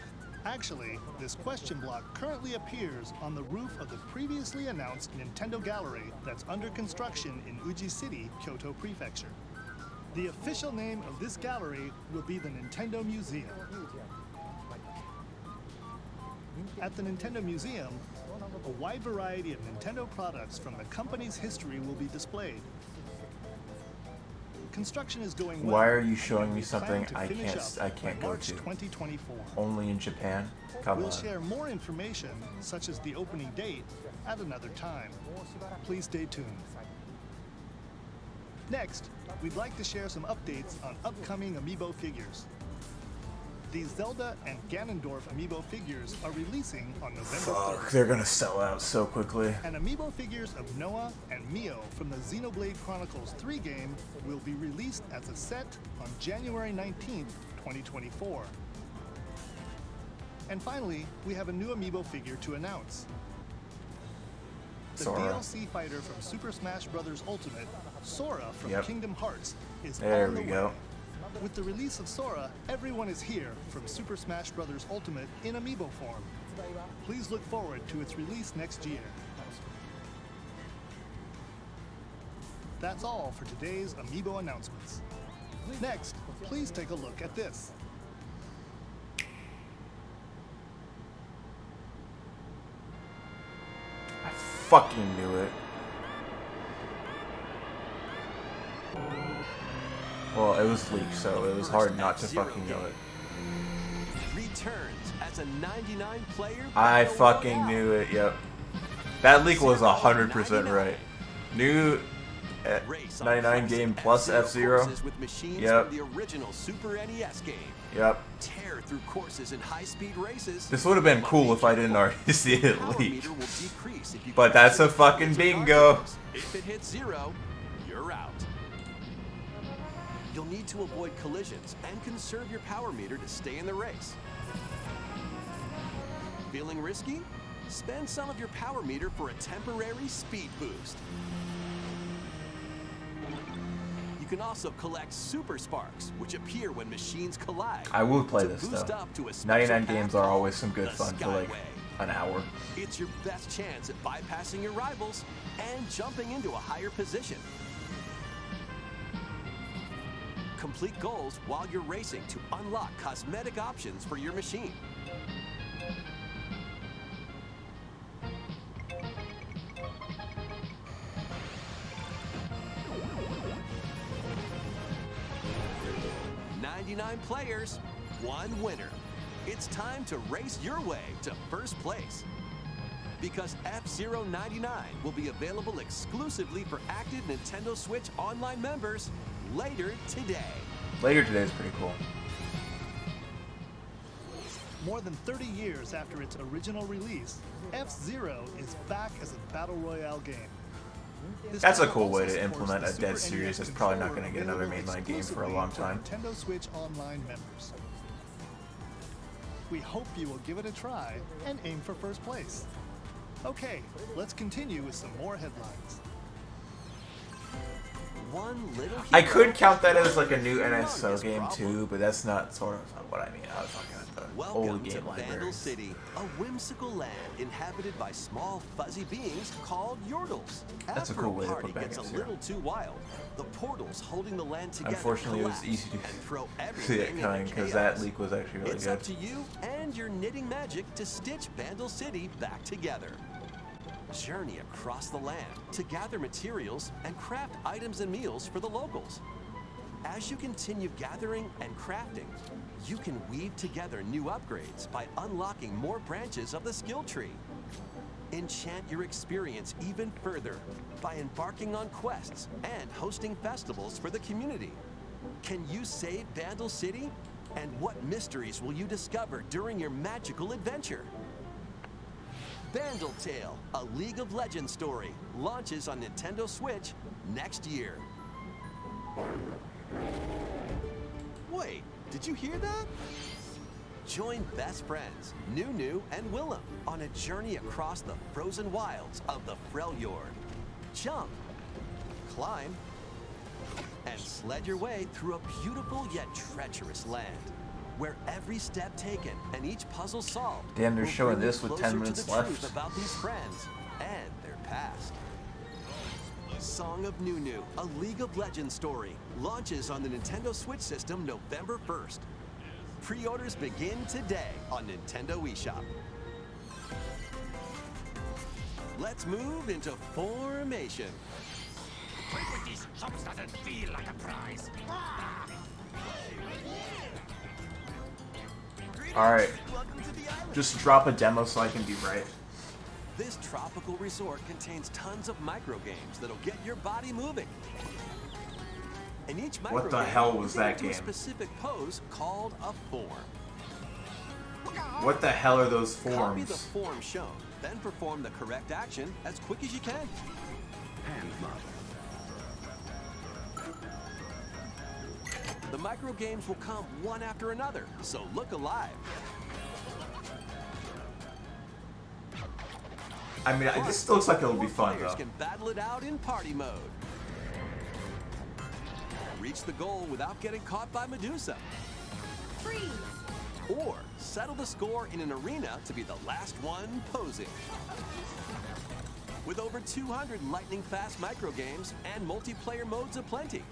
[SPEAKER 2] Actually, this question block currently appears on the roof of the previously announced Nintendo Gallery that's under construction in Uji City, Kyoto Prefecture. The official name of this gallery will be the Nintendo Museum. At the Nintendo Museum, a wide variety of Nintendo products from the company's history will be displayed. Construction is going well.
[SPEAKER 1] Why are you showing me
[SPEAKER 2] We plan
[SPEAKER 1] something
[SPEAKER 2] to
[SPEAKER 1] I
[SPEAKER 2] finish
[SPEAKER 1] can't
[SPEAKER 2] up by March
[SPEAKER 1] go to?
[SPEAKER 2] 2024.
[SPEAKER 1] Only in Japan? Come
[SPEAKER 2] We'll
[SPEAKER 1] on.
[SPEAKER 2] share more information, such as the opening date, at another time. Please stay tuned. Next, we'd like to share some updates on upcoming Amiibo figures. These Zelda and Ganondorf Amiibo figures are releasing on November
[SPEAKER 1] Fuck,
[SPEAKER 2] 3rd.
[SPEAKER 1] they're gonna sell out so quickly.
[SPEAKER 2] And Amiibo figures of Noah and Mio from the Xenoblade Chronicles 3 game will be released as a set on January 19th, 2024. And finally, we have a new Amiibo figure to announce. The
[SPEAKER 1] Sora.
[SPEAKER 2] DLC fighter from Super Smash Bros. Ultimate, Sora from
[SPEAKER 1] Yep.
[SPEAKER 2] Kingdom Hearts, is
[SPEAKER 1] There
[SPEAKER 2] on the
[SPEAKER 1] we go.
[SPEAKER 2] way. With the release of Sora, everyone is here from Super Smash Bros. Ultimate in Amiibo form. Please look forward to its release next year. That's all for today's Amiibo announcements. Next, please take a look at this.
[SPEAKER 1] I fucking knew it. Well, it was leaked, so it was hard not to fucking know it.
[SPEAKER 3] Returns as a 99-player.
[SPEAKER 1] I
[SPEAKER 3] Battle
[SPEAKER 1] fucking
[SPEAKER 3] Royale.
[SPEAKER 1] knew it, yep. That leak was 100% right. New
[SPEAKER 3] Race on
[SPEAKER 1] 99
[SPEAKER 3] classic
[SPEAKER 1] game plus F-Zero.
[SPEAKER 3] courses with machines
[SPEAKER 1] Yep.
[SPEAKER 3] from the original Super NES game.
[SPEAKER 1] Yep.
[SPEAKER 3] Tear through courses in high-speed races.
[SPEAKER 1] This would have been
[SPEAKER 3] But
[SPEAKER 1] cool
[SPEAKER 3] be
[SPEAKER 1] if I didn't
[SPEAKER 3] careful.
[SPEAKER 1] already see
[SPEAKER 3] The
[SPEAKER 1] it
[SPEAKER 3] power
[SPEAKER 1] leaked.
[SPEAKER 3] meter will decrease if you
[SPEAKER 1] But that's a
[SPEAKER 3] crash
[SPEAKER 1] fucking
[SPEAKER 3] into
[SPEAKER 1] bingo.
[SPEAKER 3] guardrails. If it hits 0, you're out. You'll need to avoid collisions and conserve your power meter to stay in the race. Feeling risky? Spend some of your power meter for a temporary speed boost. You can also collect super sparks, which appear when machines collide.
[SPEAKER 1] I will play
[SPEAKER 3] to
[SPEAKER 1] this
[SPEAKER 3] boost
[SPEAKER 1] though.
[SPEAKER 3] up to a special
[SPEAKER 1] 99
[SPEAKER 3] path
[SPEAKER 1] games are
[SPEAKER 3] called
[SPEAKER 1] always some good
[SPEAKER 3] the
[SPEAKER 1] fun for like
[SPEAKER 3] Skyway.
[SPEAKER 1] an hour.
[SPEAKER 3] It's your best chance at bypassing your rivals and jumping into a higher position. Complete goals while you're racing to unlock cosmetic options for your machine. "99 players, 1 winner." It's time to race your way to first place. Because F-Zero 99 will be available exclusively for active Nintendo Switch Online members later today.
[SPEAKER 1] Later today is pretty cool.
[SPEAKER 2] More than 30 years after its original release, F-Zero is back as a Battle Royale game. This
[SPEAKER 1] That's a
[SPEAKER 2] title
[SPEAKER 1] cool way
[SPEAKER 2] also
[SPEAKER 1] to
[SPEAKER 2] supports
[SPEAKER 1] implement
[SPEAKER 2] the
[SPEAKER 1] a dead
[SPEAKER 2] Super
[SPEAKER 1] series
[SPEAKER 2] NES
[SPEAKER 1] that's probably not
[SPEAKER 2] controller
[SPEAKER 1] going to get another
[SPEAKER 2] available
[SPEAKER 1] mainline game for a
[SPEAKER 2] exclusively
[SPEAKER 1] long
[SPEAKER 2] for
[SPEAKER 1] time.
[SPEAKER 2] Nintendo Switch Online members. We hope you will give it a try and aim for first place. Okay, let's continue with some more headlines.
[SPEAKER 3] One little
[SPEAKER 1] I
[SPEAKER 3] hero
[SPEAKER 1] could count that as like a new
[SPEAKER 3] your
[SPEAKER 1] NSO
[SPEAKER 3] longest
[SPEAKER 1] game
[SPEAKER 3] problem.
[SPEAKER 1] too, but that's not sort of what I mean. I was talking about the
[SPEAKER 3] Welcome
[SPEAKER 1] old
[SPEAKER 3] to
[SPEAKER 1] game
[SPEAKER 3] Vandal
[SPEAKER 1] libraries.
[SPEAKER 3] City, a whimsical land inhabited by small, fuzzy beings called Yordles.
[SPEAKER 1] That's a
[SPEAKER 3] After
[SPEAKER 1] cool way to
[SPEAKER 3] party
[SPEAKER 1] put back
[SPEAKER 3] gets a
[SPEAKER 1] F-Zero.
[SPEAKER 3] little too wild, the portals holding the land together
[SPEAKER 1] Unfortunately, it was
[SPEAKER 3] collapse
[SPEAKER 1] easy to
[SPEAKER 3] and throw
[SPEAKER 1] see
[SPEAKER 3] everything
[SPEAKER 1] it
[SPEAKER 3] into
[SPEAKER 1] coming because that
[SPEAKER 3] chaos.
[SPEAKER 1] leak was actually really
[SPEAKER 3] It's
[SPEAKER 1] good.
[SPEAKER 3] up to you and your knitting magic to stitch Vandal City back together. Journey across the land to gather materials and craft items and meals for the locals. As you continue gathering and crafting, you can weave together new upgrades by unlocking more branches of the skill tree. Enchant your experience even further by embarking on quests and hosting festivals for the community. Can you save Vandal City? And what mysteries will you discover during your magical adventure? Vandal Tale, a League of Legends story, launches on Nintendo Switch next year. Wait, did you hear that? Join best friends, Nunu and Willem, on a journey across the frozen wilds of the Freljord. Jump, climb, and sled your way through a beautiful yet treacherous land, where every step taken and each puzzle solved.
[SPEAKER 1] Damn, they're
[SPEAKER 3] will
[SPEAKER 1] showing
[SPEAKER 3] bring you
[SPEAKER 1] this with 10
[SPEAKER 3] closer to
[SPEAKER 1] minutes
[SPEAKER 3] the
[SPEAKER 1] left.
[SPEAKER 3] truth about these friends and their past. Song of Nunu, a League of Legends story, launches on the Nintendo Switch system November 1st. Pre-orders begin today on Nintendo eShop. Let's move into Formation.
[SPEAKER 8] Doesn't feel like a prize.
[SPEAKER 1] Alright,
[SPEAKER 3] Welcome to the island.
[SPEAKER 1] just drop a demo so I can be right.
[SPEAKER 3] This tropical resort contains tons of micro games that'll get your body moving. And each micro
[SPEAKER 1] What the
[SPEAKER 3] game
[SPEAKER 1] hell was
[SPEAKER 3] is
[SPEAKER 1] that
[SPEAKER 3] into a
[SPEAKER 1] game?
[SPEAKER 3] specific pose called a form.
[SPEAKER 1] What the hell are those
[SPEAKER 3] Copy the
[SPEAKER 1] forms?
[SPEAKER 3] form shown, then perform the correct action as quick as you can.
[SPEAKER 8] Hand model.
[SPEAKER 3] The micro games will come one after another, so look alive.
[SPEAKER 1] I mean, this looks like it'll be
[SPEAKER 3] Four
[SPEAKER 1] fun
[SPEAKER 3] players
[SPEAKER 1] though.
[SPEAKER 3] can battle it out in party mode. Reach the goal without getting caught by Medusa.
[SPEAKER 5] Freeze!
[SPEAKER 3] Or settle the score in an arena to be the last one posing. With over 200 lightning-fast micro games and multiplayer modes aplenty,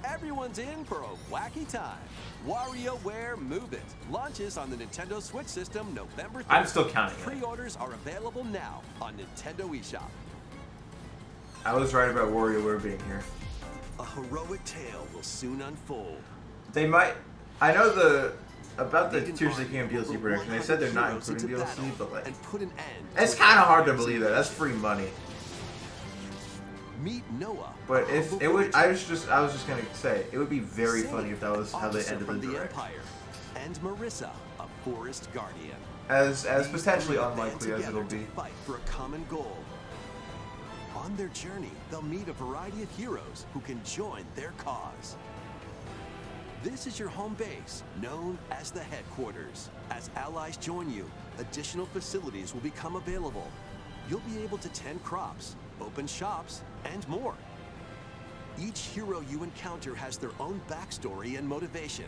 [SPEAKER 3] everyone's in for a wacky time. WarioWare Move It launches on the Nintendo Switch system November 3rd.
[SPEAKER 1] I'm still counting it.
[SPEAKER 3] Pre-orders are available now on Nintendo eShop.
[SPEAKER 1] I was right about WarioWare being here.
[SPEAKER 3] A heroic tale will soon unfold.
[SPEAKER 1] They might. I know about the
[SPEAKER 3] Lead an
[SPEAKER 1] Tears of the
[SPEAKER 3] army
[SPEAKER 1] Kingdom
[SPEAKER 3] of
[SPEAKER 1] DLC
[SPEAKER 3] over
[SPEAKER 1] prediction. They said they're not
[SPEAKER 3] 100
[SPEAKER 1] including
[SPEAKER 3] heroes
[SPEAKER 1] DLC,
[SPEAKER 3] into
[SPEAKER 1] but like,
[SPEAKER 3] and put an end
[SPEAKER 1] it's
[SPEAKER 3] to
[SPEAKER 1] kind of hard to
[SPEAKER 3] empires
[SPEAKER 1] believe
[SPEAKER 3] and
[SPEAKER 1] that. That's free money.
[SPEAKER 3] Meet Noah.
[SPEAKER 1] But
[SPEAKER 3] a
[SPEAKER 1] if
[SPEAKER 3] humble
[SPEAKER 1] it would,
[SPEAKER 3] villager.
[SPEAKER 1] I was just gonna say it would be very
[SPEAKER 3] Zane,
[SPEAKER 1] funny if that was
[SPEAKER 3] an
[SPEAKER 1] how they
[SPEAKER 3] officer
[SPEAKER 1] ended
[SPEAKER 3] from
[SPEAKER 1] the
[SPEAKER 3] the
[SPEAKER 1] direct.
[SPEAKER 3] Empire, and Marissa, a forest guardian.
[SPEAKER 1] As
[SPEAKER 3] These
[SPEAKER 1] potentially
[SPEAKER 3] three band
[SPEAKER 1] unlikely as it'll
[SPEAKER 3] together
[SPEAKER 1] be.
[SPEAKER 3] to fight for a common goal. On their journey, they'll meet a variety of heroes who can join their cause. This is your home base, known as the headquarters. As allies join you, additional facilities will become available. You'll be able to tend crops, open shops, and more. Each hero you encounter has their own backstory and motivation.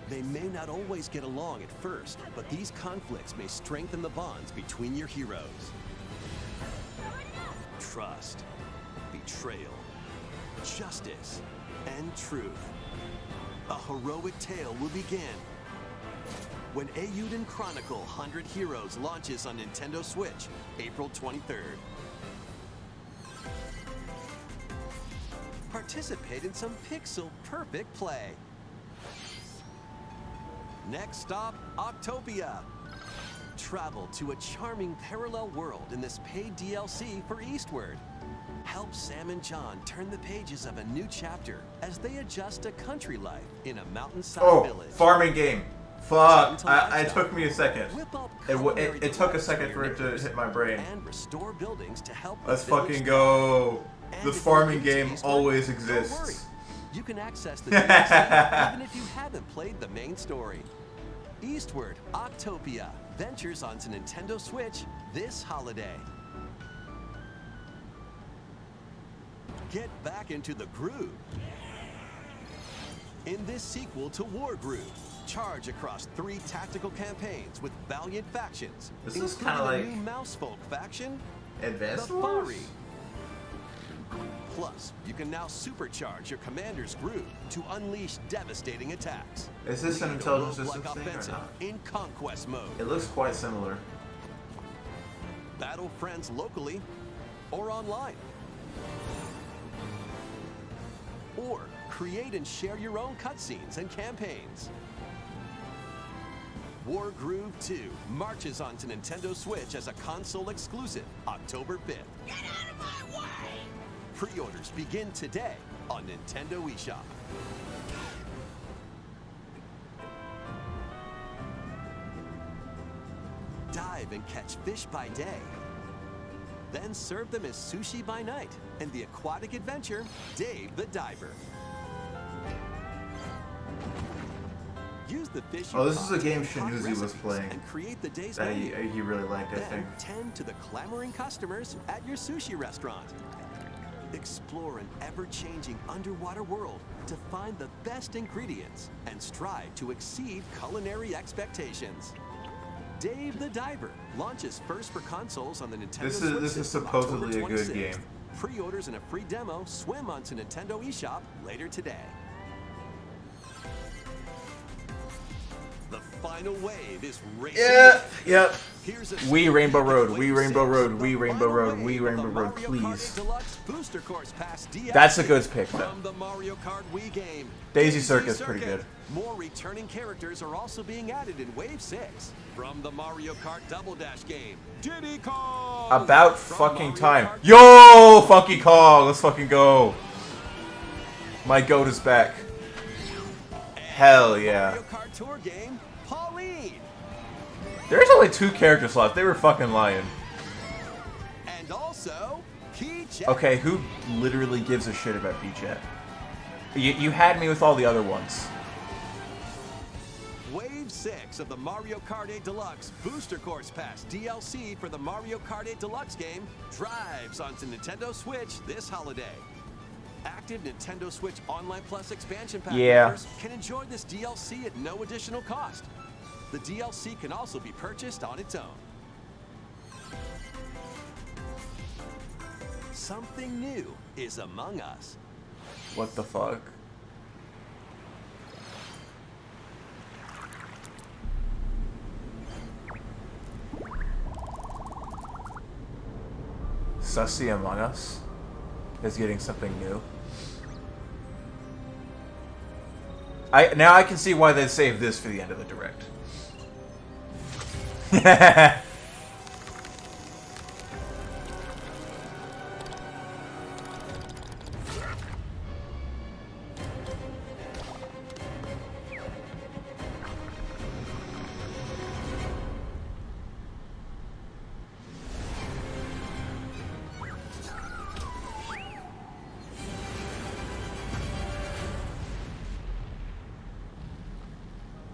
[SPEAKER 3] They may not always get along at first, but these conflicts may strengthen the bonds between your heroes. Trust, betrayal, justice, and truth. A heroic tale will begin when Eiyuden Chronicle 100 Heroes launches on Nintendo Switch, April 23rd. Participate in some pixel-perfect play. Next stop, Octopia. Travel to a charming parallel world in this paid DLC for Eastward. Help Sam and John turn the pages of a new chapter as they adjust to country life in a mountainside village.
[SPEAKER 1] Farming game. Fuck.
[SPEAKER 3] Into
[SPEAKER 1] It
[SPEAKER 3] lifestyle.
[SPEAKER 1] took me a second.
[SPEAKER 3] Whip up
[SPEAKER 1] It took a second for it to
[SPEAKER 3] neighbors
[SPEAKER 1] hit my brain.
[SPEAKER 3] and restore buildings to help the
[SPEAKER 1] Let's
[SPEAKER 3] village
[SPEAKER 1] fucking
[SPEAKER 3] thrive.
[SPEAKER 1] go.
[SPEAKER 3] And
[SPEAKER 1] The
[SPEAKER 3] if you're
[SPEAKER 1] farming
[SPEAKER 3] new to
[SPEAKER 1] game
[SPEAKER 3] Eastward,
[SPEAKER 1] always
[SPEAKER 3] don't worry.
[SPEAKER 1] exists.
[SPEAKER 3] You can access the DLC even if you haven't played the main story. Eastward, Octopia ventures onto Nintendo Switch this holiday. Get back into the groove. In this sequel to War Groove, charge across 3 tactical campaigns with valiant factions,
[SPEAKER 1] This is
[SPEAKER 3] including
[SPEAKER 1] kinda
[SPEAKER 3] a
[SPEAKER 1] like
[SPEAKER 3] new Mousefolk faction,
[SPEAKER 1] Advanced
[SPEAKER 3] the
[SPEAKER 1] Wars?
[SPEAKER 3] Fari. Plus, you can now supercharge your commander's groove to unleash devastating attacks.
[SPEAKER 1] Is this an
[SPEAKER 3] Lead a
[SPEAKER 1] intelligence
[SPEAKER 3] roguelike
[SPEAKER 1] systems thing or
[SPEAKER 3] offensive
[SPEAKER 1] not?
[SPEAKER 3] in conquest mode.
[SPEAKER 1] It looks quite similar.
[SPEAKER 3] Battle friends locally or online. Or create and share your own cutscenes and campaigns. War Groove 2 marches onto Nintendo Switch as a console exclusive October 5th. Get out of my way! Pre-orders begin today on Nintendo eShop. Dive and catch fish by day. Then serve them as sushi by night in the aquatic adventure, Dave the Diver. Use the fish you
[SPEAKER 1] Oh, this is
[SPEAKER 3] caught
[SPEAKER 1] a game
[SPEAKER 3] to concoct
[SPEAKER 1] Shanuzi was
[SPEAKER 3] recipes
[SPEAKER 1] playing
[SPEAKER 3] and create the day's
[SPEAKER 1] that
[SPEAKER 3] menu.
[SPEAKER 1] he really liked, I
[SPEAKER 3] Then
[SPEAKER 1] think.
[SPEAKER 3] tend to the clamoring customers at your sushi restaurant. Explore an ever-changing underwater world to find the best ingredients and strive to exceed culinary expectations. Dave the Diver launches first for consoles on the Nintendo Switch.
[SPEAKER 1] This is
[SPEAKER 3] system
[SPEAKER 1] supposedly
[SPEAKER 3] October
[SPEAKER 1] a good
[SPEAKER 3] 26th.
[SPEAKER 1] game.
[SPEAKER 3] Pre-orders and a free demo swim onto Nintendo eShop later today. The final wave is racing.
[SPEAKER 1] Yep.
[SPEAKER 3] Here's a
[SPEAKER 1] We Rainbow Road, we
[SPEAKER 3] Wave
[SPEAKER 1] Rainbow
[SPEAKER 3] 6,
[SPEAKER 1] Road, we
[SPEAKER 3] the
[SPEAKER 1] Rainbow
[SPEAKER 3] final
[SPEAKER 1] Road, we
[SPEAKER 3] wave of the
[SPEAKER 1] Rainbow Road,
[SPEAKER 3] Mario Kart
[SPEAKER 1] please.
[SPEAKER 3] 8 Deluxe Booster Course Pass DLC
[SPEAKER 1] That's a good pick, though.
[SPEAKER 3] from the Mario Kart Wii game.
[SPEAKER 1] Daisy Circuit's pretty good.
[SPEAKER 3] More returning characters are also being added in Wave 6 from the Mario Kart Double Dash game. Diddy Kong!
[SPEAKER 1] About
[SPEAKER 3] From
[SPEAKER 1] fucking
[SPEAKER 3] Mario
[SPEAKER 1] time.
[SPEAKER 3] Kart
[SPEAKER 1] Yo, Funky Kong, let's fucking go. My goat is back. Hell yeah.
[SPEAKER 3] Mario Kart Tour game, Pauline.
[SPEAKER 1] There's only 2 characters left. They were fucking lying.
[SPEAKER 3] And also, P-Jet.
[SPEAKER 1] Okay, who literally gives a shit about P-Jet? You had me with all the other ones.
[SPEAKER 3] Wave 6 of the Mario Kart 8 Deluxe Booster Course Pass DLC for the Mario Kart 8 Deluxe game drives onto Nintendo Switch this holiday. Active Nintendo Switch Online Plus expansion pack members can enjoy this DLC at no additional cost. The DLC can also be purchased on its own. Something new is among us.
[SPEAKER 1] What the fuck? Sussy Among Us is getting something new. Now I can see why they saved this for the end of the direct.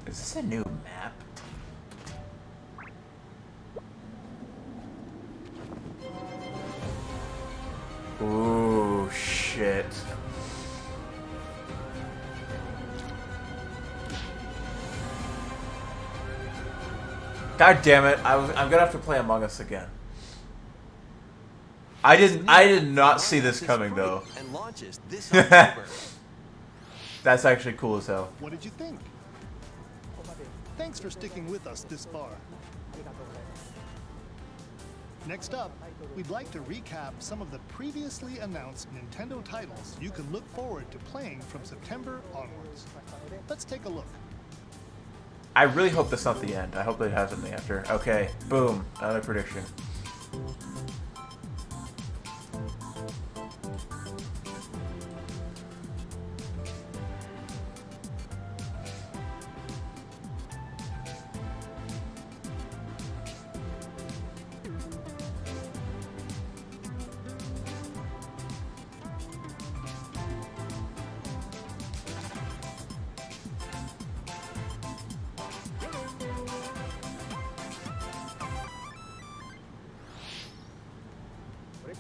[SPEAKER 1] Is this a new map? Ooh, shit. God damn it! I'm gonna have to play Among Us again. I did not see this coming though.
[SPEAKER 3] And launches this October.
[SPEAKER 1] That's actually cool as hell.
[SPEAKER 2] What did you think? Thanks for sticking with us this far. Next up, we'd like to recap some of the previously announced Nintendo titles you can look forward to playing from September onwards. Let's take a look.
[SPEAKER 1] I really hope that's not the end. I hope they have something after. Okay, boom, another prediction.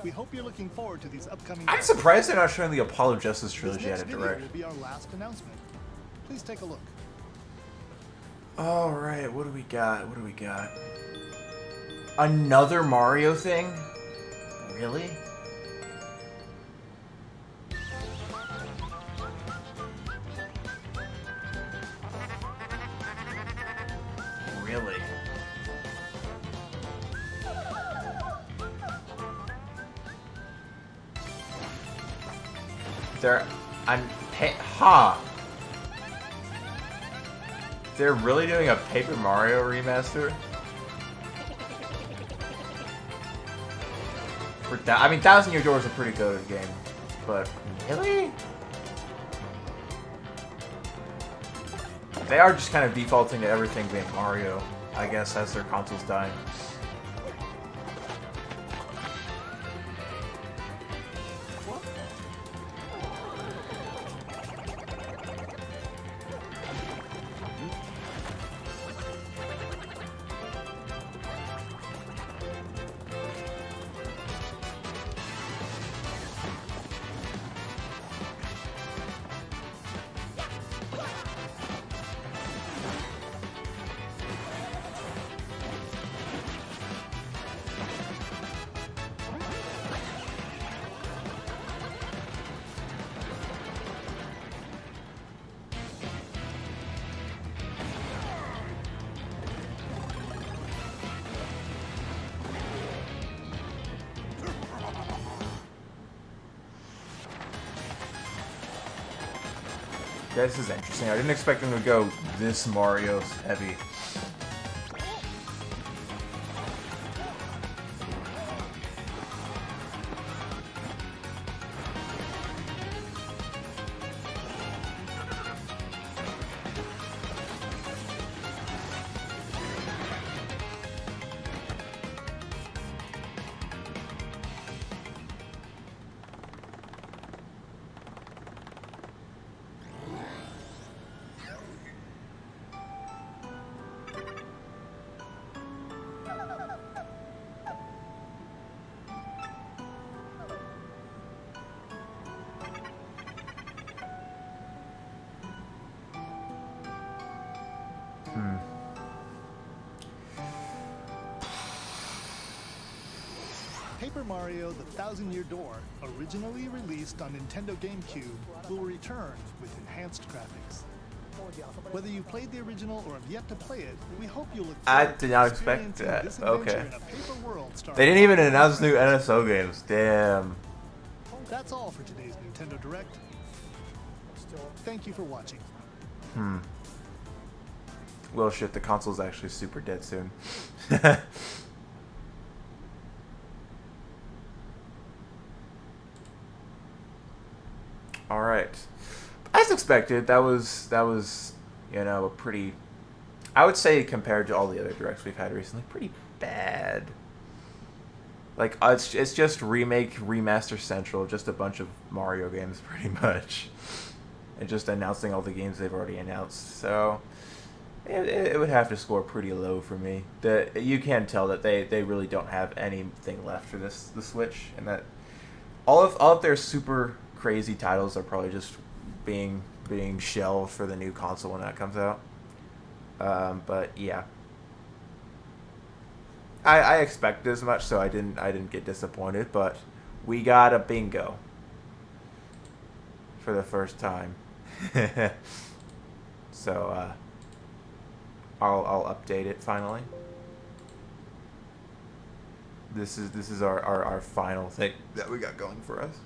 [SPEAKER 2] We hope you're looking forward to these upcoming.
[SPEAKER 1] I'm surprised they're not showing the Apollo Justice trilogy
[SPEAKER 2] This
[SPEAKER 1] at
[SPEAKER 2] next
[SPEAKER 1] a
[SPEAKER 2] video
[SPEAKER 1] direct.
[SPEAKER 2] will be our last announcement. Please take a look.
[SPEAKER 1] All right, what do we got? What do we got? Another Mario thing? Really? Really? They're really doing a Paper Mario remaster? I mean, Thousand Year Door is a pretty good game, but really? They are just kind of defaulting to everything being Mario, I guess, as their console's dying. this is interesting. I didn't expect them to go this Mario heavy.
[SPEAKER 2] Paper Mario: The Thousand-Year Door, originally released on Nintendo GameCube, will return with enhanced graphics. Whether you played the original or have yet to play it, we hope you'll look
[SPEAKER 1] I
[SPEAKER 2] forward
[SPEAKER 1] did
[SPEAKER 2] to
[SPEAKER 1] not expect
[SPEAKER 2] experiencing
[SPEAKER 1] that.
[SPEAKER 2] this adventure
[SPEAKER 1] Okay.
[SPEAKER 2] in a paper world starring
[SPEAKER 1] They didn't even
[SPEAKER 2] Mario
[SPEAKER 1] announce new
[SPEAKER 2] Bros.
[SPEAKER 1] NSO games. Damn.
[SPEAKER 2] That's all for today's Nintendo Direct. Thank you for watching.
[SPEAKER 1] Well, shit, the console's actually super dead soon. All right. As expected, that was, you know, a pretty, I would say compared to all the other directs we've had recently, pretty bad. Like, it's just remake, remaster central, just a bunch of Mario games pretty much. And just announcing all the games they've already announced. So, it would have to score pretty low for me. You can tell that they really don't have anything left for the Switch, and that all of their super crazy titles are probably just being shelved for the new console when that comes out. But yeah, I expected as much, so I didn't get disappointed. But we got a bingo for the first time. So I'll update it finally. This is our final thing that we got going for us.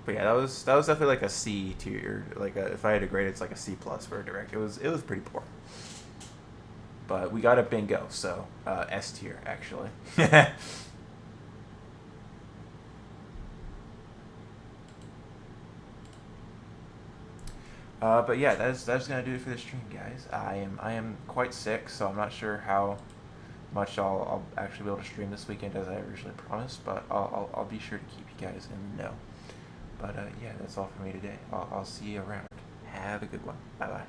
[SPEAKER 1] But yeah, that was definitely like a C tier. Like if I had to grade it, it's like a C plus for a direct. It was pretty poor. But we got a bingo, so S tier actually. But yeah, that's gonna do it for the stream, guys. I am quite sick, so I'm not sure how much I'll actually be able to stream this weekend as I originally promised. But I'll be sure to keep you guys in the know. But yeah, that's all for me today. I'll see you around. Have a good one. Bye bye.